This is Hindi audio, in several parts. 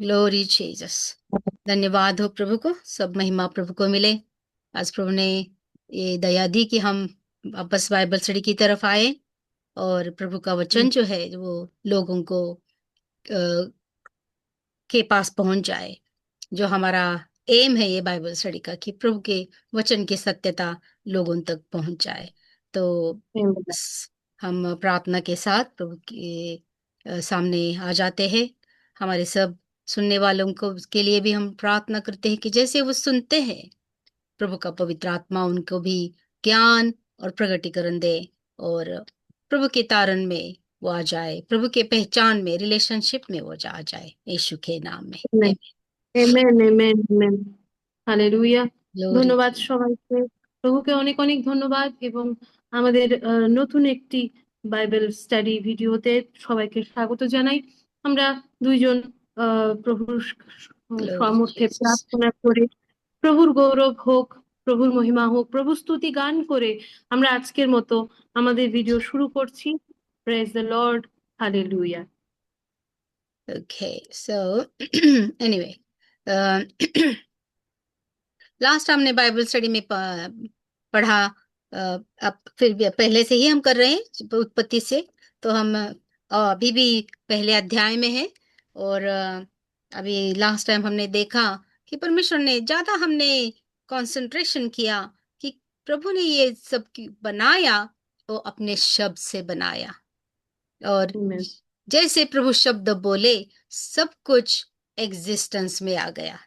Glory Jesus. धन्यवाद हो प्रभु को, सब महिमा प्रभु को मिले। आज प्रभु ने ये दया दी कि हम वापस बाइबल स्टडी की तरफ आए और प्रभु का वचन जो है वो लोगों को के पास पहुंच जाए। जो हमारा एम है ये बाइबल स्टडी का, कि प्रभु के वचन की सत्यता लोगों तक पहुंच जाए। तो Amen. बस हम प्रार्थना के साथ प्रभु के सामने आ जाते हैं। हमारे सब सुनने वालों को के लिए भी हम प्रार्थना करते हैं कि जैसे वो सुनते हैं, प्रभु का पवित्र आत्मा उनको भी ज्ञान और प्रगटीकरण दे, और प्रभु के तारण में वो आ जाए, प्रभु के पहचान में, रिलेशनशिप में वो आ जाए, यीशु के नाम में। Amen. Amen, amen, amen. Hallelujah. Glory. ধন্যবাদ সবাইকে। প্রভুকে অনেক অনেক ধন্যবাদ, এবং আমাদের নতুন একটি বাইবেল স্টাডি ভিডিওতে সবাইকে স্বাগত জানাই। আমরা দুইজন প্রভুর ग्लोरी সম্মুখে जीसस। প্রার্থনা করে, প্রভুর গৌরব হোক, প্রভুর মহিমা হোক, প্রভু স্তুতি গান করে আমরা আজকের মতো আমাদের ভিডিও শুরু করছি। Praise the Lord. Hallelujah. Okay, so anyway, last हमने बाइबल स्टडी में पढ़ा। अब फिर भी पहले से ही हम कर रहे हैं उत्पत्ति से, तो हम अभी भी पहले अध्याय में है। और अभी लास्ट टाइम हमने देखा कि परमेश्वर ने ज्यादा हमने कंसंट्रेशन किया कि प्रभु ने ये सब बनाया, वो अपने शब्द से बनाया। और Amen. जैसे प्रभु शब्द बोले, सब कुछ एग्जिस्टेंस में आ गया।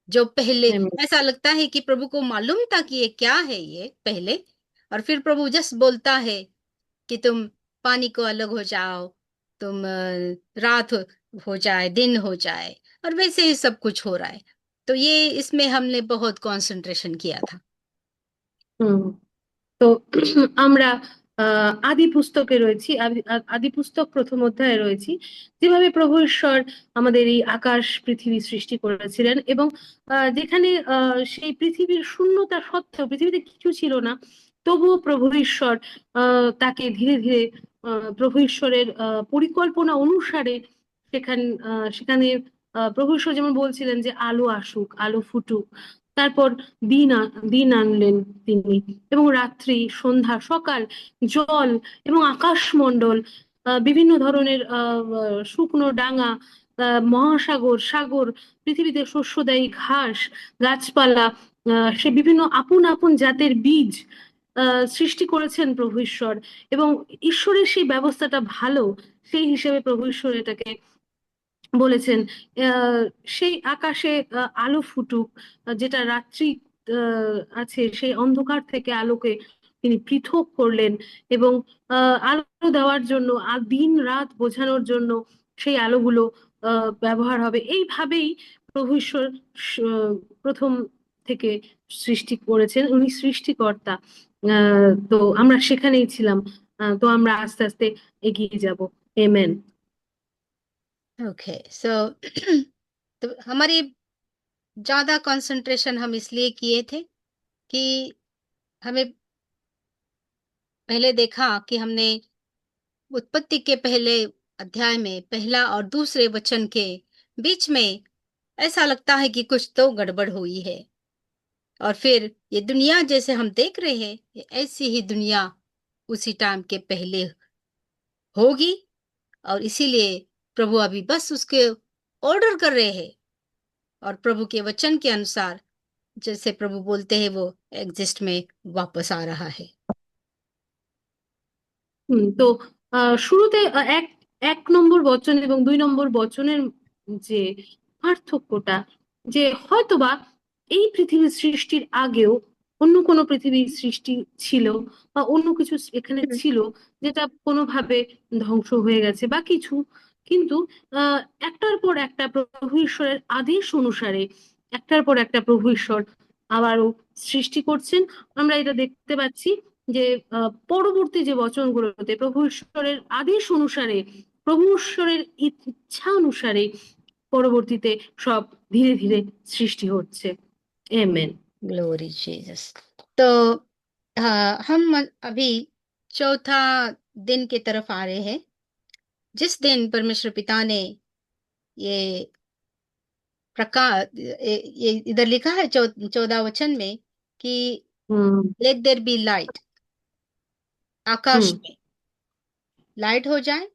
जो पहले Amen. ऐसा लगता है कि प्रभु को मालूम था कि ये क्या है ये पहले, और फिर प्रभु जस्ट बोलता है कि तुम पानी को अलग हो जाओ, तुम रात हो जाए, दिन हो जाए, और वैसे ही सब कुछ हो रहा है। तो ये इसमें हमने बहुत कंसंट्रेशन किया था। হুম। তো আমরা আদি পুস্তকে রয়েছি, আদি পুস্তক প্রথম অধ্যায়ে রয়েছি। যেভাবে প্রভু ঈশ্বর আমাদের এই আকাশ পৃথিবী সৃষ্টি করেছিলেন, এবং যেখানে সেই পৃথিবীর শূন্যতা সত্ত্বেও পৃথিবীতে কিছু ছিল না, তবুও প্রভু ঈশ্বর তাকে ধীরে ধীরে প্রভু ঈশ্বরের পরিকল্পনা অনুসারে সেখানে প্রভু ঈশ্বর যেমন বলছিলেন যে আলো আসুক, আলো ফুটুক। তারপর দিন আনলেন তিনি, এবং রাত্রি, সন্ধ্যা, সকাল, জল এবং আকাশমণ্ডল, বিভিন্ন ধরনের শুকনো ডাঙা, মহাসাগর, সাগর, পৃথিবীতে শস্যদায়ী ঘাস, গাছপালা, সে বিভিন্ন আপন আপন জাতের বীজ সৃষ্টি করেছেন প্রভু ঈশ্বর। এবং ঈশ্বরের সেই ব্যবস্থাটা ভালো, সেই হিসেবে প্রভু ঈশ্বর এটাকে বলেছেন। আহ, সেই আকাশে আলো ফুটুক, যেটা রাত্রি আছে সেই অন্ধকার থেকে আলোকে তিনি পৃথক করলেন, এবং আলো দেওয়ার জন্য আর দিন রাত বোঝানোর জন্য সেই আলোগুলো ব্যবহার হবে। এইভাবেই প্রভু ঈশ্বর স- প্রথম থেকে সৃষ্টি করেছেন, উনি সৃষ্টিকর্তা। তো আমরা সেখানেই ছিলাম। তো আমরা আস্তে আস্তে এগিয়ে যাব। এমেন। ओके, सो तो हमारी ज्यादा कंसंट्रेशन हम इसलिए किए थे कि हमें पहले देखा कि हमने उत्पत्ति के पहले अध्याय में पहला और दूसरे वचन के बीच में ऐसा लगता है कि कुछ तो गड़बड़ हुई है। और फिर ये दुनिया जैसे हम देख रहे हैं, ये ऐसी ही दुनिया उसी टाइम के पहले होगी। और इसीलिए प्रभु अभी बस उसके ऑर्डर कर रहे हैं, और प्रभु के वचन के अनुसार जैसे प्रभु बोलते हैं वो एग्जिस्ट में वापस आ रहा है। তো শুরুতে এক এক নম্বর বচন এবং দুই নম্বর বচনের যে পার্থক্যটা, যে হয়তোবা এই পৃথিবীর সৃষ্টির আগেও অন্য কোনো পৃথিবীর সৃষ্টি ছিল, বা অন্য কিছু এখানে हम्म। ছিল যেটা কোনোভাবে ধ্বংস হয়ে গেছে বা কিছু। কিন্তু আহ একটার পর একটা প্রভু ঈশ্বরের আদেশ অনুসারে একটার পর একটা প্রভু ঈশ্বর আবারও সৃষ্টি করছেন। আমরা এটা দেখতে পাচ্ছি যে পরবর্তী যে বচনগুলোতে প্রভু ঈশ্বরের আদেশ অনুসারে, প্রভু ঈশ্বরের ইচ্ছা অনুসারে পরবর্তীতে সব ধীরে ধীরে সৃষ্টি হচ্ছে। এমেন। Glory Jesus. तो हम अभी चौथा दिन की तरफ आ रहे हैं, जिस दिन परमेश्वर पिता ने ये प्रकाश, ये इधर लिखा है 14 वचन में कि hmm. Let there be light, आकाश हम्म। में लाइट हो जाए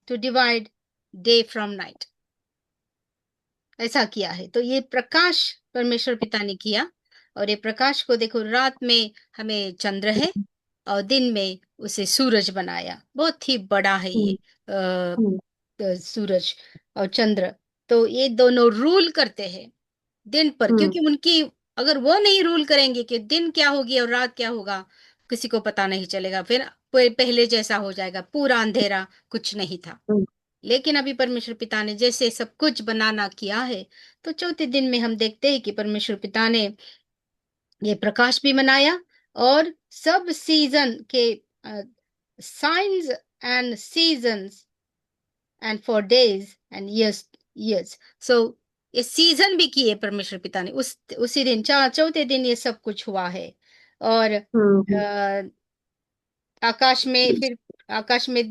to divide day from night. ऐसा किया है, तो ये प्रकाश परमेश्वर पिता ने किया। और ये प्रकाश को देखो, रात में हमें चंद्र है और दिन में उसे सूरज बनाया। बहुत ही बड़ा है ये हम्म। अ, हम्म। सूरज और चंद्र। तो ये दोनों रूल करते हैं दिन पर, हम्म। क्योंकि उनकी, अगर वो नहीं रूल करेंगे कि दिन क्या होगी और रात क्या होगा, किसी को पता नहीं चलेगा। फिर पहले जैसा हो जाएगा, पूरा अंधेरा, कुछ नहीं था। हम्म। लेकिन अभी परमेश्वर पिता ने जैसे सब कुछ बनाना किया है, तो चौथे दिन में हम देखते हैं कि परमेश्वर पिता ने ये प्रकाश भी बनाया, और सब सीजन के signs and seasons and for days and years. सो ये सीजन भी किए परमेश्वर पिता ने उसी दिन, चौथे दिन ये सब कुछ हुआ है। और हम्म। आकाश में फिर, आकाश में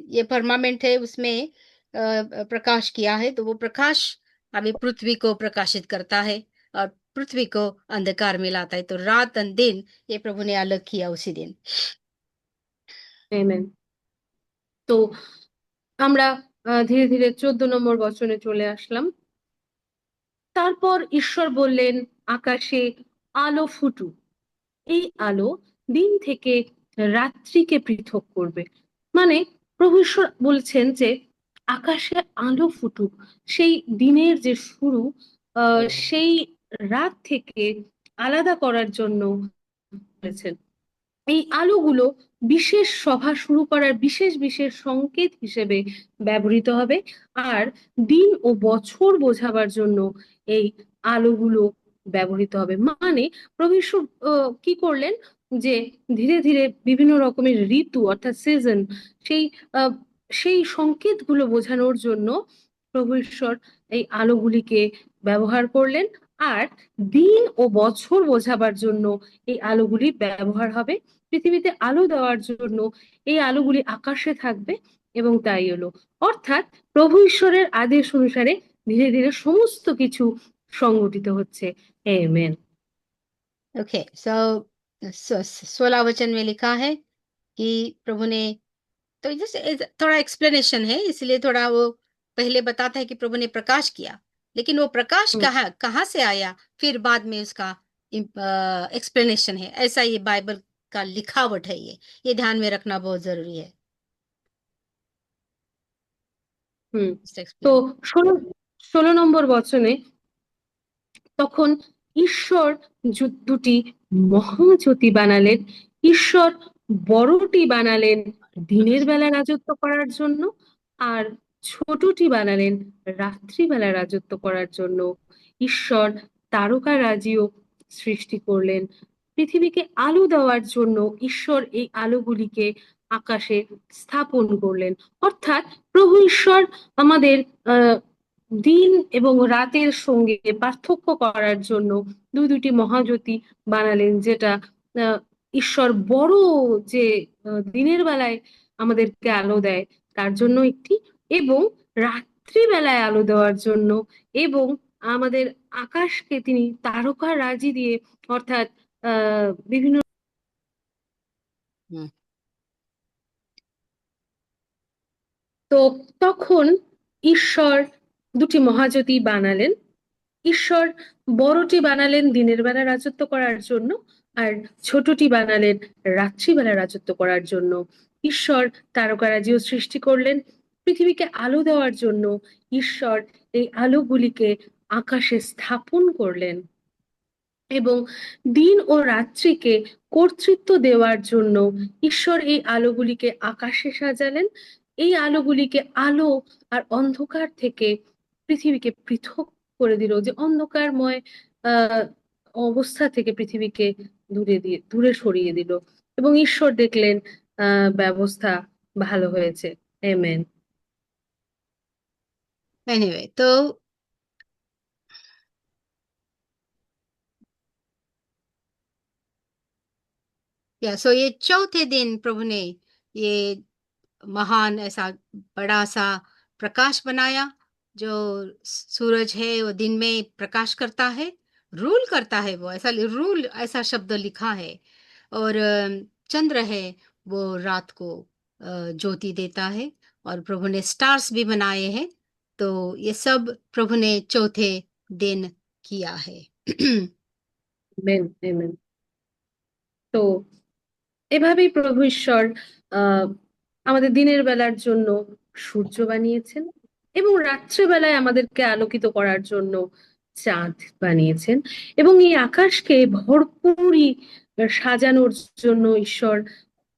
ये फर्मामेंट है, उसमें प्रकाश किया है, तो वो प्रकाश अभी पृथ्वी को प्रकाशित करता है और पृथ्वी को अंधकार में लाता है। तो रात और दिन ये प्रभु ने अलग किया उसी दिन। Amen. তো আমরা ধীরে ধীরে 14 নম্বর বচনে চলে আসলাম। তারপর ঈশ্বর বললেন, আকাশে আলো ফুটুক। এই আলো দিন থেকে রাত্রিকে পৃথক করবে। মানে প্রভু ঈশ্বর বলছেন যে আকাশে আলো ফুটুক, সেই দিনের যে শুরু সেই রাত থেকে আলাদা করার জন্য বলেছেন। এই আলোগুলো বিশেষ সভা শুরু করার বিশেষ বিশেষ সংকেত হিসেবে ব্যবহৃত হবে। আর দিন ও বছর বোঝাবার জন্য এই আলোগুলো ব্যবহৃত হবে। মানে প্রভু যীশু কি করলেন, যে ধীরে ধীরে বিভিন্ন রকমের ঋতু অর্থাৎ সিজন, সেই আহ, সেই সংকেতগুলো বোঝানোর জন্য প্রভু ঈশ্বর এই আলোগুলিকে ব্যবহার করলেন। আর দিন ও বছর বোঝাবার জন্য এই আলোগুলি ব্যবহার হবে। পৃথিবীতে আলো দেওয়ার জন্য এই আলোগুলি আকাশে থাকবে। এবং তাই হলো, অর্থাৎ প্রভু ঈশ্বরের আদেশ অনুসারে ধীরে ধীরে সমস্ত কিছু সংগঠিত হচ্ছে। আমেন। ओके, सो 16 वचन में लिखा है कि प्रभु ने, तो जैसे थोड़ा एक्सप्लेनेशन है, इसलिए थोड़ा वो पहले बताता है कि प्रभु ने प्रकाश किया, लेकिन वो प्रकाश হুম। कहाँ कहाँ से आया, फिर बाद में उसका एक्सप्लेनेशन है। ऐसा ये बाइबल का लिखावट है, ये ध्यान में रखना बहुत जरूरी है। হুম। Just তো explain. 16 নম্বর বচনে, তখন ঈশ্বর দুটি মহাজ্যোতি বানালেন। ঈশ্বর বড়টি বানালেন দিনের বেলা রাজত্ব করার জন্য, আর ছোটটি বানালেন রাত্রিবেলা রাজত্ব করার জন্য। ঈশ্বর তারকারাজিও সৃষ্টি করলেন পৃথিবীকে আলো দেওয়ার জন্য। ঈশ্বর এই আলোগুলিকে আকাশে স্থাপন করলেন। অর্থাৎ প্রভু ঈশ্বর আমাদের দিন এবং রাতের সঙ্গে পার্থক্য করার জন্য দুটি মহাজ্যোতি বানালেন, যেটা আহ, ঈশ্বর বড়, যে দিনের বেলায় আমাদেরকে আলো দেয় তার জন্য একটি, এবং রাত্রিবেলায় আলো দেওয়ার জন্য, এবং আমাদের আকাশকে তিনি তারকা রাজি দিয়ে, অর্থাৎ বিভিন্ন। हम्म। তো তখন ঈশ্বর দুটি মহাজ্যোতি বানালেন। ঈশ্বর বড়টি বানালেন দিনের বেলা রাজত্ব করার জন্য, আর ছোটটি বানালেন রাত্রিবেলা রাজত্ব করার জন্য। ঈশ্বর তারকারাজিও সৃষ্টি করলেন পৃথিবীকে আলো দেওয়ার জন্য। ঈশ্বর এই আলোগুলিকে আকাশে স্থাপন করলেন, এবং দিন ও রাত্রিকে কর্তৃত্ব দেওয়ার জন্য ঈশ্বর এই আলোগুলিকে আকাশে সাজালেন। এই আলোগুলিকে আলো আর অন্ধকার থেকে পৃথিবীকে পৃথক করে দিল, যে অন্ধকারময় আহ অবস্থা থেকে পৃথিবীকে দূরে সরিয়ে দিল। এবং ঈশ্বর দেখলেন ব্যবস্থা ভালো হয়েছে। আমেন। एनीवे, तो या सो ये चौथे दिन प्रभु ने ये महान ऐसा बड़ा सा प्रकाश बनाया, जो सूरज है वो दिन में प्रकाश करता है, रूल करता है, वो ऐसा रूल ऐसा शब्द लिखा है। और चंद्र है वो रात को ज्योति देता है। और प्रभु ने स्टार्स भी बनाए हैं। तो ये सब प्रभु ने चौथे दिन किया है। Amen, amen. তো এভাবেই প্রভু ঈশ্বর আহ আমাদের দিনের বেলার জন্য সূর্য বানিয়েছেন এবং রাত্রেবেলায় আমাদেরকে আলোকিত করার জন্য চাঁদ বানিয়েছেন, এবং এই আকাশকে ভরপুরই সাজানোর জন্য ঈশ্বর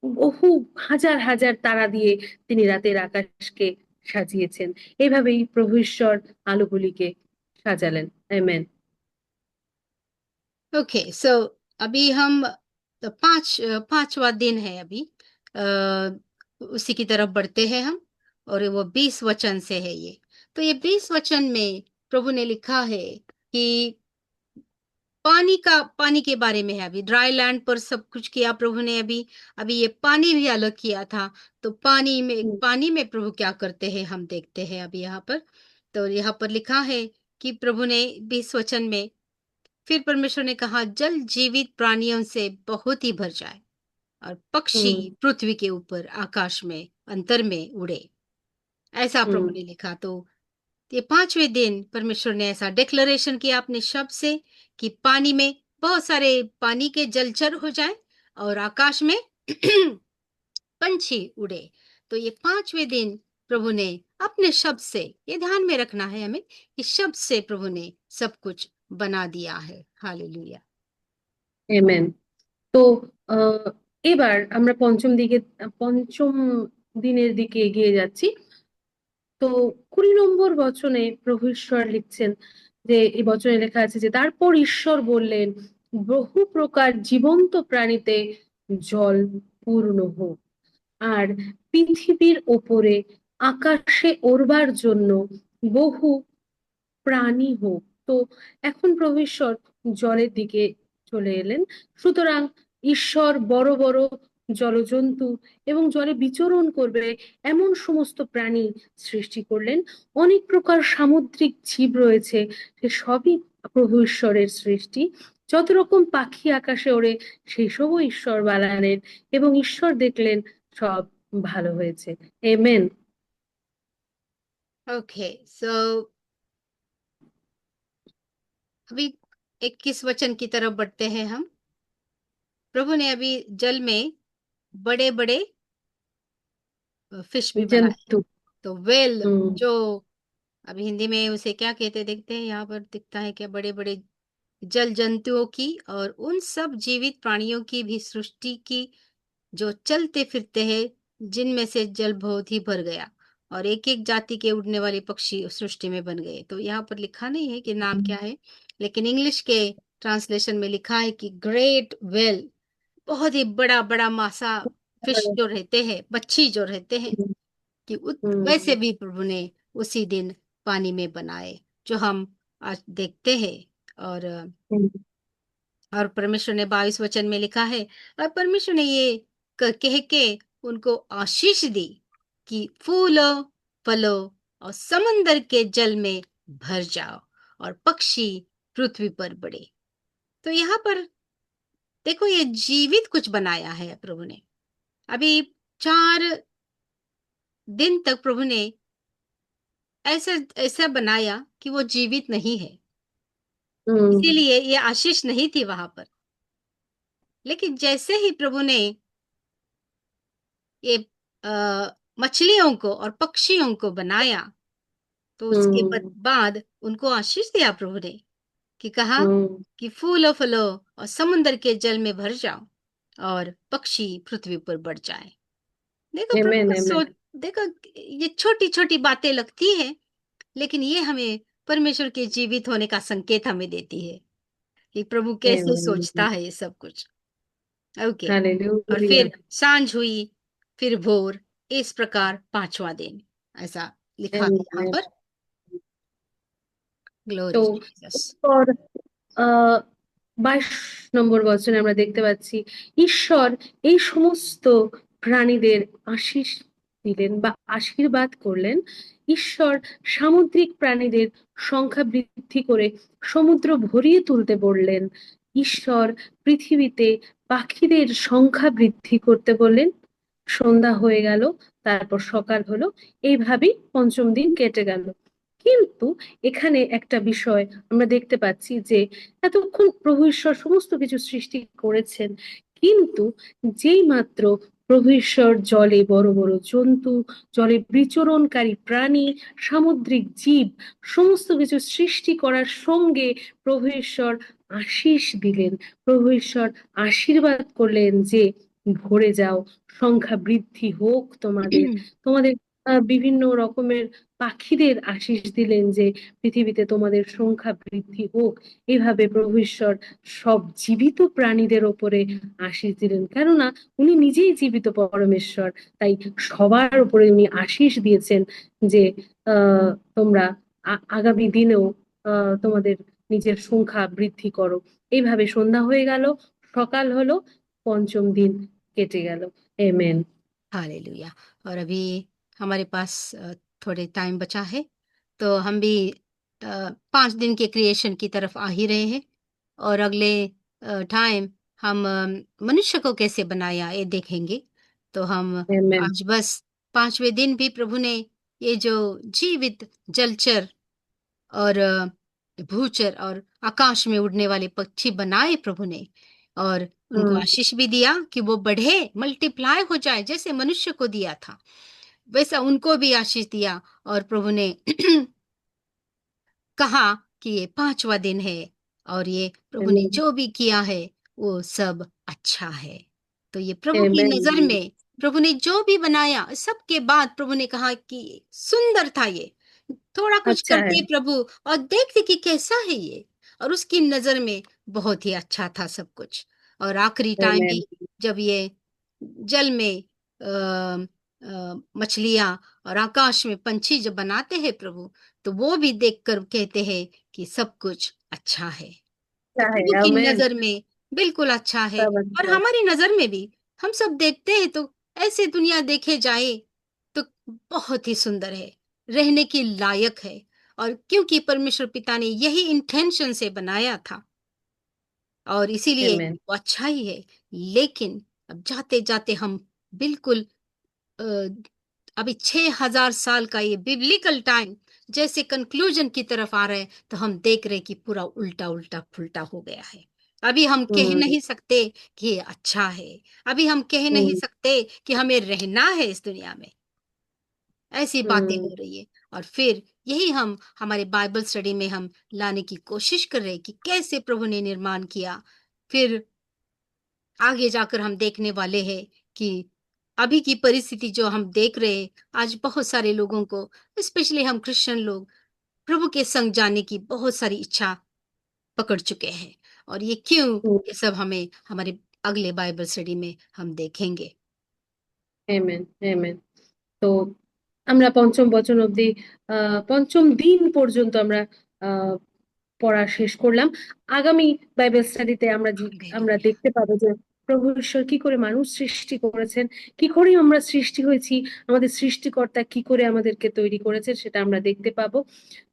বহু হাজার হাজার তারা দিয়ে তিনি রাতের আকাশকে সাজিয়েছেন। এইভাবেই প্রভু ঈশ্বর আলোগুলিকে সাজালেন। আমেন। ओके, सो अभी हम तो पांचवा दिन है अभी। उसी की तरफ बढ़ते हैं हम। और वो 20 वचन से है ये। तो ये 20 वचन में प्रभु ने लिखा है कि पानी के बारे में है। अभी ड्राई लैंड पर सब कुछ किया प्रभु ने। अभी अभी ये पानी भी अलग किया था। तो হুম, पानी में प्रभु क्या करते हैं हम देखते हैं अभी यहाँ पर। तो यहाँ पर लिखा है कि प्रभु ने 20 वचन में, फिर परमेश्वर ने कहा, जल जीवित प्राणियों से बहुत ही भर जाए और पक्षी হুম, पृथ्वी के ऊपर आकाश में अंतर में उड़े। ऐसा হুম, प्रभु ने लिखा। तो ये 5वें दिन परमेश्वर ने ऐसा डिक्लेरेशन किया अपने शब्द से कि पानी में बहुत सारे पानी के जलचर हो जाए और आकाश में पंछी उड़े। तो ये 5वें दिन प्रभु ने अपने शब्द से, ये ध्यान में रखना है हमें कि शब्द से प्रभु ने सब कुछ बना दिया है। हालेलुया। আমেন। তো আহ এবার আমরা পঞ্চম দিনের দিকে এগিয়ে যাচ্ছি। তো 20 নম্বর বচনে প্রভু ঈশ্বর লিখছেন যে, এই বচনে লেখা আছে যে, তারপর ঈশ্বর বললেন, বহু প্রকার জীবন্ত প্রাণীতে জল পূর্ণ হোক, আর পৃথিবীর ওপরে আকাশে ওড়বার জন্য বহু প্রাণী হোক। তো এখন প্রভু ঈশ্বর জলের দিকে চলে এলেন। সুতরাং ঈশ্বর বড় বড় জলজন্তু এবং জলে বিচরণ করবে এমন সমস্ত প্রাণী সৃষ্টি করলেন। অনেক প্রকার সামুদ্রিক জীব রয়েছে, সে সবই প্রভু ঈশ্বরের সৃষ্টি। যত রকম পাখি আকাশে ওড়ে সেই সবও ঈশ্বর বানালেন, এবং ঈশ্বর দেখলেন সব ভালো হয়েছে। আমেন। ओके, सो अभी 21 वचन की तरफ बढ़ते हैं हम। प्रभु ने अभी जल में बड़े बड़े फिश भी बनाए हैं। जंतु। तो वेल, हम्म। जो अभी हिंदी में उसे क्या कहते हैं देखते हैं। यहाँ पर दिखता है क्या, बड़े बड़े जल जंतुओं की और उन सब जीवित प्राणियों की भी सृष्टि की जो चलते फिरते हैं, जिनमें से जल बहुत ही भर गया और एक एक जाति के उड़ने वाले पक्षी उस सृष्टि में बन गए। तो यहाँ पर लिखा नहीं है कि नाम क्या है, लेकिन इंग्लिश के ट्रांसलेशन में लिखा है कि ग्रेट वेल। बहुत ही बड़ा बड़ा मासा फिश जो रहते हैं, मच्छी जो रहते हैं, कि वैसे हम्म। भी प्रभु ने उसी दिन पानी में बनाए, जो हम आज देखते हैं। और हम्म। और परमेश्वर ने 22 वचन में लिखा है, और परमेश्वर ने ये कह के उनको आशीष दी कि फूलो फलो और समंदर के जल में भर जाओ और पक्षी पृथ्वी पर बढ़े। तो यहाँ पर देखो, ये जीवित कुछ बनाया है प्रभु ने। अभी 4 दिन तक प्रभु ने ऐसा ऐसा बनाया कि वो जीवित नहीं है। हम्म। इसीलिए ये आशीष नहीं थी वहां पर। लेकिन जैसे ही प्रभु ने ये मछलियों को और पक्षियों को बनाया, तो उसके हम्म। बाद उनको आशीष दिया प्रभु ने, कि कहा हम्म। कि फूलो फलो और समुद्र के जल में भर जाओ और पक्षी पृथ्वी पर बढ़ जाए। देखो प्रभु Amen, का amen, सोच। देखो, ये छोटी छोटी बातें लगती है, लेकिन ये हमें परमेश्वर के जीवित होने का संकेत हमें देती है कि प्रभु कैसे सोचता amen. है ये सब कुछ। ओके। और Hallelujah. फिर सांझ हुई, फिर भोर, इस प्रकार 5वां दिन, ऐसा लिखा है यहाँ Amen. पर। তো ग्लोरी जीसस। এরপর আহ 22 নম্বর বচনে আমরা দেখতে পাচ্ছি, ঈশ্বর এই সমস্ত প্রাণীদের আশীষ দিলেন বা আশীর্বাদ করলেন। ঈশ্বর সামুদ্রিক প্রাণীদের সংখ্যা বৃদ্ধি করে সমুদ্র ভরিয়ে তুলতে বললেন। ঈশ্বর পৃথিবীতে পাখিদের সংখ্যা বৃদ্ধি করতে বললেন। সন্ধ্যা হয়ে গেল, তারপর সকাল হলো, এইভাবেই পঞ্চম দিন কেটে গেল। কিন্তু এখানে একটা বিষয় আমরা দেখতে পাচ্ছি যে এতক্ষণ প্রভু ঈশ্বর সমস্ত কিছু সৃষ্টি করেছেন, কিন্তু যেই মাত্র প্রভু ঈশ্বর জলে বড় বড় জন্তু, জলে বিচরণকারী প্রাণী, সামুদ্রিক জীব সমস্ত কিছু সৃষ্টি করার সঙ্গে প্রভু ঈশ্বর আশীষ দিলেন। প্রভু ঈশ্বর আশীর্বাদ করলেন যে ভরে যাও, সংখ্যা বৃদ্ধি হোক তোমাদের। তোমাদের বিভিন্ন রকমের পাখিদের আশীষ দিলেন যে পৃথিবীতে তোমাদের সংখ্যা বৃদ্ধি হোক। এইভাবে প্রভু ঈশ্বর সব জীবিত প্রাণীদের ওপরে আশীষ দিলেন, কেননা উনি নিজেই জীবিত পরমেশ্বর। তাই সবার উপরে উনি আশীষ দিয়েছেন যে আহ তোমরা আগামী দিনেও তোমাদের নিজের সংখ্যা বৃদ্ধি করো। এইভাবে সন্ধ্যা হয়ে গেল, সকাল হলো, পঞ্চম দিন কেটে গেল। এমেন। हालेलुया। और अभी हमारे पास थोड़े टाइम बचा है, तो हम भी 5 दिन के क्रिएशन की तरफ आ ही रहे हैं। और अगले टाइम हम मनुष्य को कैसे बनाया ये देखेंगे। तो हम एमेन। आज बस 5वें दिन भी प्रभु ने ये जो जीवित जलचर और भूचर और आकाश में उड़ने वाले पक्षी बनाए प्रभु ने, और उनको हम्म। आशीष भी दिया कि वो बढ़े, मल्टीप्लाई हो जाए, जैसे मनुष्य को दिया था वैसा उनको भी आशीष दिया। और प्रभु ने कहा कि ये 5वां दिन है, और ये प्रभु ने एमेन। जो भी किया है वो सब अच्छा है। तो ये प्रभु की एमेन। नजर में प्रभु ने जो भी बनाया, सबके बाद प्रभु ने कहा कि सुंदर था ये। थोड़ा कुछ अच्छा है। करते प्रभु और देखते कि कैसा है ये, और उसकी नजर में बहुत ही अच्छा था सब कुछ। और आखिरी टाइम एमेन। भी जब ये जल में मछलियां और आकाश में पंछी जब बनाते हैं प्रभु, तो वो भी देखकर कहते हैं कि सब कुछ अच्छा है। तो अच्छा है। प्रभु की आमेन। नजर में बिल्कुल अच्छा है। सब और अच्छा है। हमारी नजर में भी हम सब देखते हैं तो ऐसे दुनिया देखे जाए तो बहुत ही सुंदर है, रहने की लायक है। और क्योंकि परमेश्वर पिता ने यही इंटेंशन से बनाया था, और इसीलिए एमेन। वो अच्छा ही है। लेकिन अब जाते जाते हम बिल्कुल अ, अभी 6000 साल का ये बिब्लिकल टाइम जैसे कंक्लूजन की तरफ आ रहे हैं, तो हम देख रहे हैं कि पूरा उल्टा उल्टा फुल्टा हो गया है। अभी हम कह हम्म। नहीं सकते कि ये अच्छा है। अभी हम कह नहीं हम्म। सकते कि हमें रहना है इस दुनिया में। ऐसी बातें हम्म। हो रही है। और फिर यही हम हमारे बाइबल स्टडी में हम लाने की कोशिश कर रहे हैं कि कैसे प्रभु ने निर्माण किया। फिर आगे जाकर हम देखने वाले हैं कि अभी की परिस्थिति जो हम देख रहे हैं, आज बहुत सारे लोगों को, स्पेशली हम क्रिश्चियन लोग, प्रभु के संग जाने की बहुत सारी इच्छा पकड़ चुके हैं। और ये क्यों, हम्म। ये सब हमें हमारे अगले बाइबल स्टडी में हम देखेंगे। এমেন। এমেন। তো আমরা পঞ্চম বচন অব্দি, পঞ্চম দিন পর্যন্ত আমরা আহ পড়া শেষ করলাম। আগামী বাইবেল স্টাডিতে আমরা हालेलुया। দেখতে পাবো যে প্রভু ঈশ্বর কি করে মানুষ সৃষ্টি করেছেন, কি করে আমরা সৃষ্টি হয়েছি, আমাদের সৃষ্টিকর্তা কি করে আমাদেরকে তৈরি করেছে, সেটা আমরা দেখতে পাবো।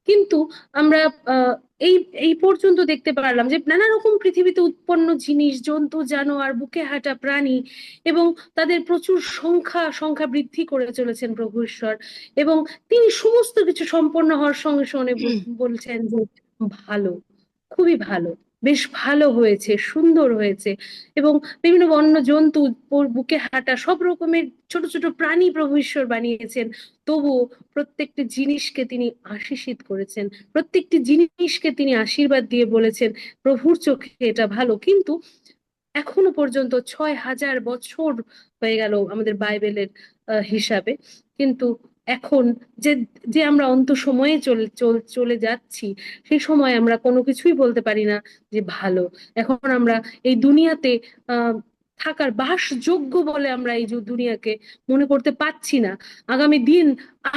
কিন্তু আমরা আহ, এই এই পর্যন্ত দেখতে পারলাম যে নানা রকম পৃথিবীতে উৎপন্ন জিনিস, জন্তু, জানোয়ার, বুকে হাঁটা প্রাণী, এবং তাদের প্রচুর সংখ্যা সংখ্যা বৃদ্ধি করে চলেছেন প্রভু ঈশ্বর। এবং তিনি সমস্ত কিছু সম্পন্ন হওয়ার সঙ্গে সঙ্গে বলছেন যে ভালো, খুবই ভালো, বেশ ভালো হয়েছে, সুন্দর হয়েছে। এবং বিভিন্ন বন্য জন্তু, বুকে হাঁটা সব রকমের ছোট ছোট প্রাণী প্রভু ঈশ্বর বানিয়েছেন। তবুও প্রত্যেকটি জিনিসকে তিনি আশীষিত করেছেন, প্রত্যেকটি জিনিসকে তিনি আশীর্বাদ দিয়ে বলেছেন প্রভুর চোখে এটা ভালো। কিন্তু এখনো পর্যন্ত 6000 বছর হয়ে গেল আমাদের বাইবেলের হিসাবে। কিন্তু এখন যে যে আমরা অন্ত সময়ে চলে যাচ্ছি, সেই সময় আমরা কোনো কিছুই বলতে পারি না যে ভালো। এখন আমরা এই দুনিয়াতে আহ থাকার বাসযোগ্য বলে আমরা এই যে দুনিয়াকে মনে করতে পাচ্ছি না। আগামী দিন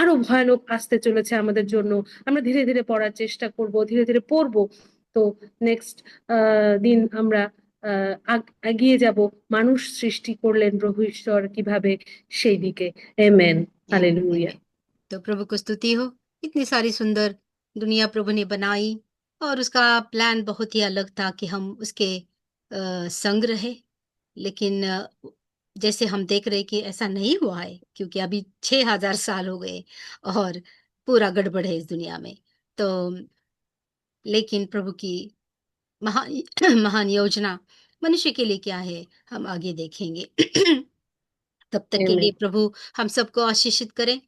আরো ভয়ানক আসতে চলেছে আমাদের জন্য। আমরা ধীরে ধীরে পড়ার চেষ্টা করব, ধীরে ধীরে পড়বো। তো নেক্সট দিন আমরা এগিয়ে যাব, মানুষ সৃষ্টি করলেন প্রভু ঈশ্বর কিভাবে, সেই দিকে। আমেন। आमेन, हालेलुया। आमेन। तो प्रभु को स्तुति हो, इतनी सारी सुंदर दुनिया प्रभु ने बनाई और उसका प्लान बहुत ही अलग था कि हम उसके संग रहे। लेकिन जैसे हम देख रहे हैं कि ऐसा नहीं हुआ है, क्योंकि अभी 6000 साल हो गए और पूरा गड़बड़ है इस दुनिया में। तो लेकिन प्रभु की महान महान योजना मनुष्य के लिए क्या है, हम आगे देखेंगे। तब तक के लिए आमेन। प्रभु हम सबको आशीषित करे।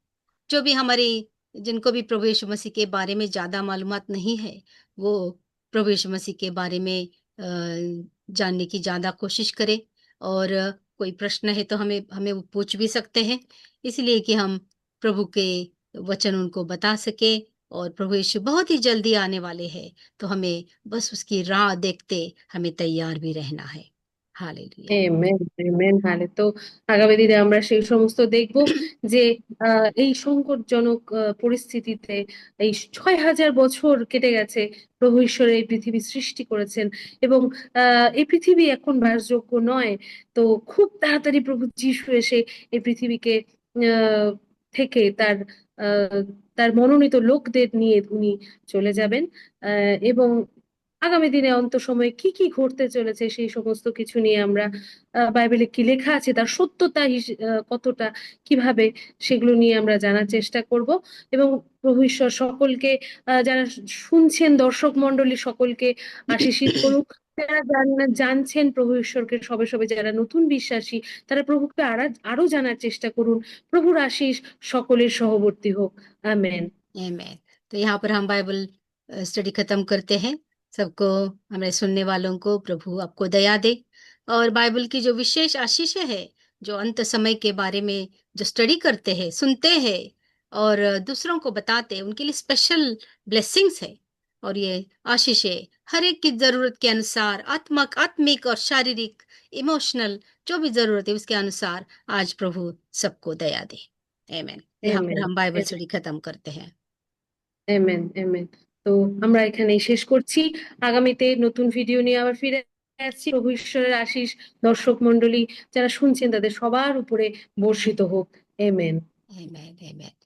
जो भी हमारी जिनको भी प्रभु यीशु मसीह के बारे में ज़्यादा मालूमात नहीं है, वो प्रभु यीशु मसीह के बारे में जानने की ज़्यादा कोशिश करें। और कोई प्रश्न है तो हमें हमें वो पूछ भी सकते हैं, इसलिए कि हम प्रभु के वचन उनको बता सकें। और प्रभु यीशु बहुत ही जल्दी आने वाले हैं, तो हमें बस उसकी राह देखते हमें तैयार भी रहना है। हालेलुया। আমেন, আমেন, হালে। তো আগামী দিনে আমরা সেই সমস্ত দেখব যে এই সংকটজনক পরিস্থিতিতে এই 6000 বছর কেটে গেছে, প্রভু ঈশ্বর এই পৃথিবী সৃষ্টি করেছেন, এবং এই পৃথিবী এখন বাসযোগ্য নয়। তো খুব তাড়াতাড়ি প্রভু যিশু এসে এই পৃথিবীকে আহ থেকে আহ তার মনোনীত লোকদের নিয়ে উনি চলে যাবেন। এবং আগামী দিনে অন্ত সময়ে কি কি ঘটতে চলেছে সেই সমস্ত কিছু নিয়ে আমরা বাইবেলে কি লেখা আছে তার সত্যতা কতটা, কিভাবে, সেগুলো নিয়ে আমরা জানার চেষ্টা করব। এবং প্রভু ঈশ্বর সকলকে, যারা শুনছেন দর্শক মন্ডলী সকলকে আশীর্বাদ করুক। যারা জানছেন প্রভু ঈশ্বরকে সবে সবে, যারা নতুন বিশ্বাসী, তারা প্রভুকে আরো জানার চেষ্টা করুন। প্রভুর আশীষ সকলের সহবর্তী হোক। আমেন। आमेन। तो यहाँ पर हम बाइबल स्टडी खत्म करते हैं। सबको, हमारे सुनने वालों को प्रभु आपको दया दे। और बाइबल की जो विशेष आशीषें है, जो अंत समय के बारे में जो स्टडी करते हैं, सुनते हैं और दूसरों को बताते हैं, उनके लिए स्पेशल ब्लेसिंग्स है। और ये आशीषें हर एक की जरूरत के अनुसार, आत्मिक और शारीरिक, इमोशनल, जो भी जरूरत है उसके अनुसार आज प्रभु सबको दया दे। आमेन। यहाँ पर আমেন। हम बाइबल स्टडी खत्म करते हैं। Amen, amen. তো আমরা এখানেই শেষ করছি। আগামীতে নতুন ভিডিও নিয়ে আবার ফিরে আসছি। প্রভু ঈশ্বরের আশীষ দর্শক মন্ডলী যারা শুনছেন তাদের সবার উপরে বর্ষিত হোক। আমেন। Amen. Amen.